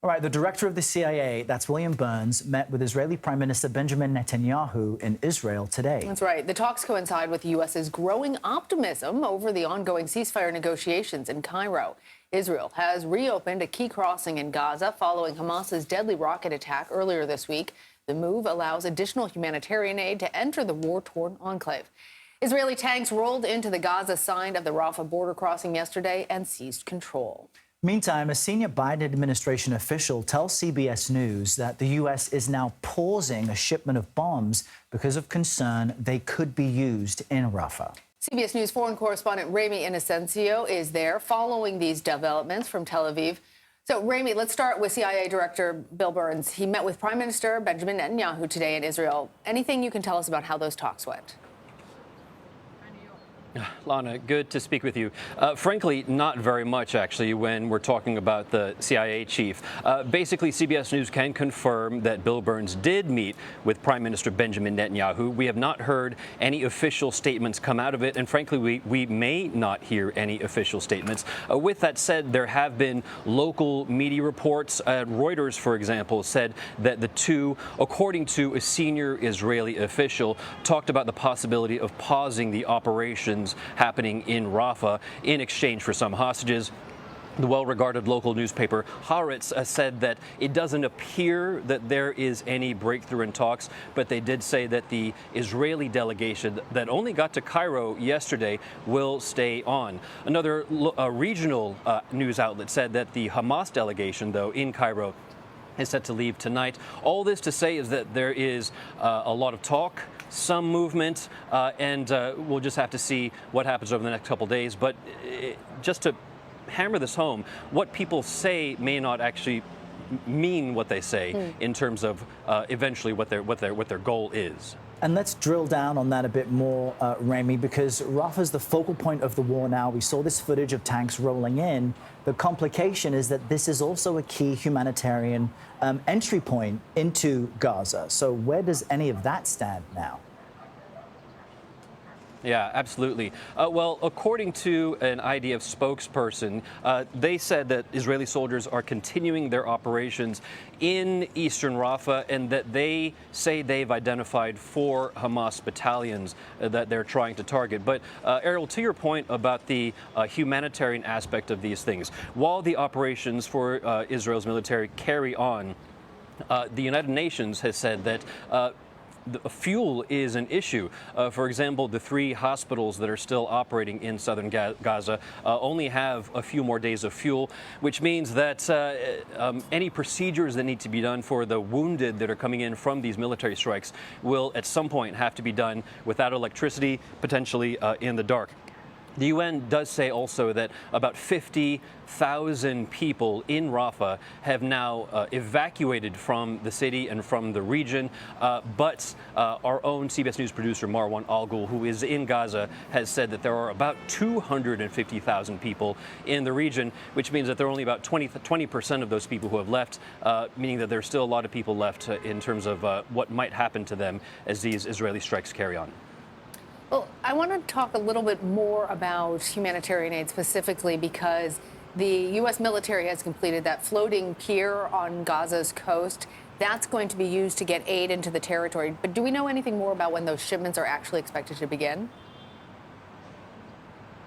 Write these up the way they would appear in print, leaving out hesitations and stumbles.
All right, the director of the CIA, that's William Burns, met with Israeli Prime Minister Benjamin Netanyahu in Israel today. That's right. The talks coincide with the U.S.'s growing optimism over the ongoing ceasefire negotiations in Cairo. Israel has reopened a key crossing in Gaza following Hamas's deadly rocket attack earlier this week. The move allows additional humanitarian aid to enter the war-torn enclave. Israeli tanks rolled into the Gaza side of the Rafah border crossing yesterday and seized control. Meantime, a senior Biden administration official tells CBS News that the U.S. is now pausing a shipment of bombs because of concern they could be used in Rafah. CBS News foreign correspondent Remy Inocencio is there following these developments from Tel Aviv. So, Ramy, let's start with CIA Director Bill Burns. He met with Prime Minister Benjamin Netanyahu today in Israel. Anything you can tell us about how those talks went? Lana, good to speak with you. Frankly, not very much, actually, when we're talking about the CIA chief. Basically, CBS News can confirm that Bill Burns did meet with Prime Minister Benjamin Netanyahu. We have not heard any official statements come out of it, and frankly, we may not hear any official statements. With that said, there have been local media reports. Reuters, for example, said that the two, according to a senior Israeli official, talked about the possibility of pausing the operations happening in Rafah in exchange for some hostages. The well-regarded local newspaper Haaretz said that it doesn't appear that there is any breakthrough in talks, but they did say that the Israeli delegation that only got to Cairo yesterday will stay on. Another regional news outlet said that the Hamas delegation, though, in Cairo is set to leave tonight. All this to say is that there is a lot of talk, some movement, and we'll just have to see what happens over the next couple of days. But just to hammer this home, what people say may not actually mean what they say in terms of eventually what their goal is. And let's drill down on that a bit more, Remy, because Rafah's the focal point of the war now. We saw this footage of tanks rolling in. The complication is that this is also a key humanitarian entry point into Gaza. So where does any of that stand now? Yeah, absolutely. Well, according to an IDF spokesperson, they said that Israeli soldiers are continuing their operations in eastern Rafah and that they say they've identified 4 Hamas battalions that they're trying to target. But, Errol, to your point about the humanitarian aspect of these things, while the operations for Israel's military carry on, the United Nations has said that fuel is an issue. For example, the 3 hospitals that are still operating in southern Gaza only have a few more days of fuel, which means that any procedures that need to be done for the wounded that are coming in from these military strikes will at some point have to be done without electricity, potentially in the dark. The UN does say also that about 50,000 people in Rafah have now evacuated from the city and from the region. But our own CBS News producer, Marwan Al-Ghul, who is in Gaza, has said that there are about 250,000 people in the region, which means that there are only about 20% of those people who have left, meaning that there's still a lot of people left in terms of what might happen to them as these Israeli strikes carry on. Well, I want to talk a little bit more about humanitarian aid specifically because the U.S. military has completed that floating pier on Gaza's coast. That's going to be used to get aid into the territory. But do we know anything more about when those shipments are actually expected to begin?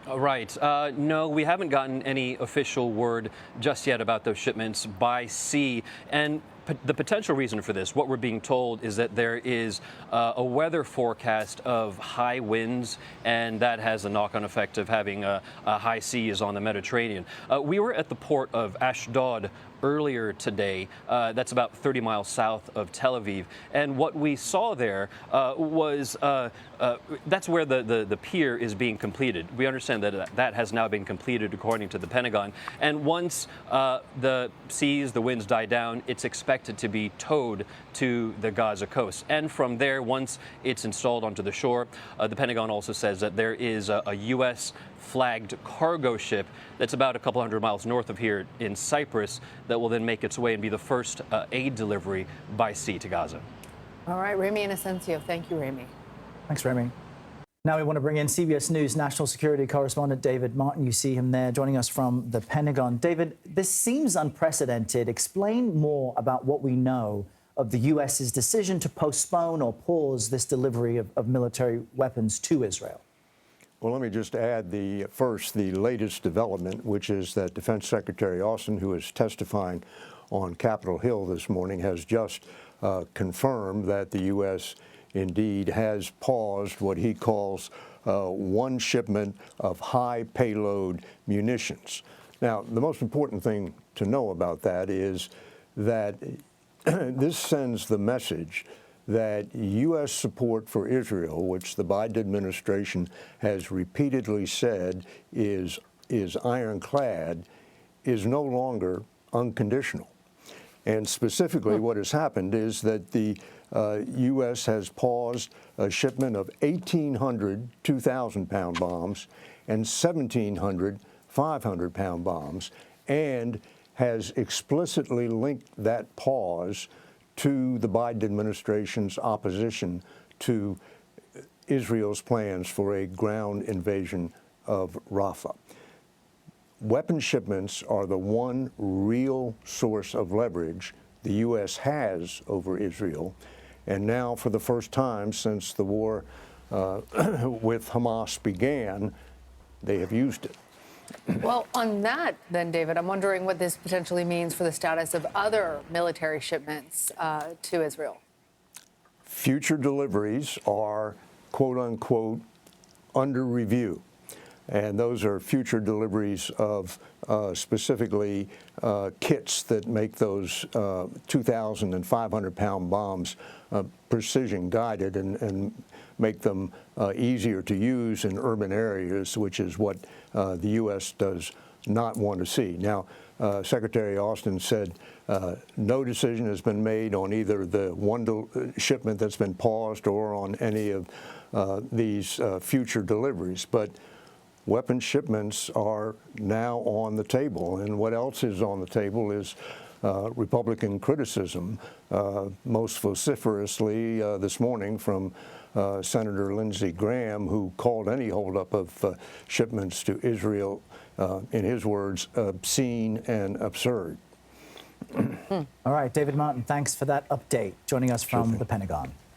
Right. No, we haven't gotten any official word just yet about those shipments by sea. And the potential reason for this, what we're being told, is that there is a weather forecast of high winds, and that has a knock-on effect of having high seas on the Mediterranean. We were at the port of Ashdod earlier today. That's about 30 miles south of Tel Aviv. And what we saw there was that's where the pier is being completed. We understand that that has now been completed according to the Pentagon. And once the seas, the winds die down, it's expected to be towed to the Gaza coast. And from there, once it's installed onto the shore, the Pentagon also says that there is a U.S. flagged cargo ship that's about a couple hundred miles north of here in Cyprus that will then make its way and be the first aid delivery by sea to Gaza. All right, Remy Inocencio. Thank you, Remy. Thanks, Remy. Now we want to bring in CBS News national security correspondent David Martin. You see him there joining us from the Pentagon. David, this seems unprecedented. Explain more about what we know of the U.S.'s decision to postpone or pause this delivery of military weapons to Israel. Well, let me just add the latest development, which is that Defense Secretary Austin, who is testifying on Capitol Hill this morning, has just confirmed that the U.S. indeed has paused what he calls one shipment of high payload munitions. Now, the most important thing to know about that is that this sends the message that U.S. support for Israel, which the Biden administration has repeatedly said is ironclad, is no longer unconditional. And specifically, what has happened is that the U.S. has paused a shipment of 1,800 2,000-pound bombs and 1,700 500-pound bombs, and has explicitly linked that pause to the Biden administration's opposition to Israel's plans for a ground invasion of Rafah. Weapon shipments are the one real source of leverage the U.S. has over Israel, and now for the first time since the war with Hamas began, they have used it. Well, on that, then, David, I'm wondering what this potentially means for the status of other military shipments to Israel. Future deliveries are, quote unquote, under review. And those are future deliveries of specifically kits that make those 2,000 and 500-pound bombs precision guided and make them easier to use in urban areas, which is what the U.S. does not want to see. Now, Secretary Austin said no decision has been made on either the one shipment that's been paused or on any of these future deliveries. But weapon shipments are now on the table. And what else is on the table is Republican criticism, most vociferously this morning from Senator Lindsey Graham, who called any holdup of shipments to Israel, in his words, obscene and absurd. All right, David Martin, thanks for that update, joining us from the Pentagon.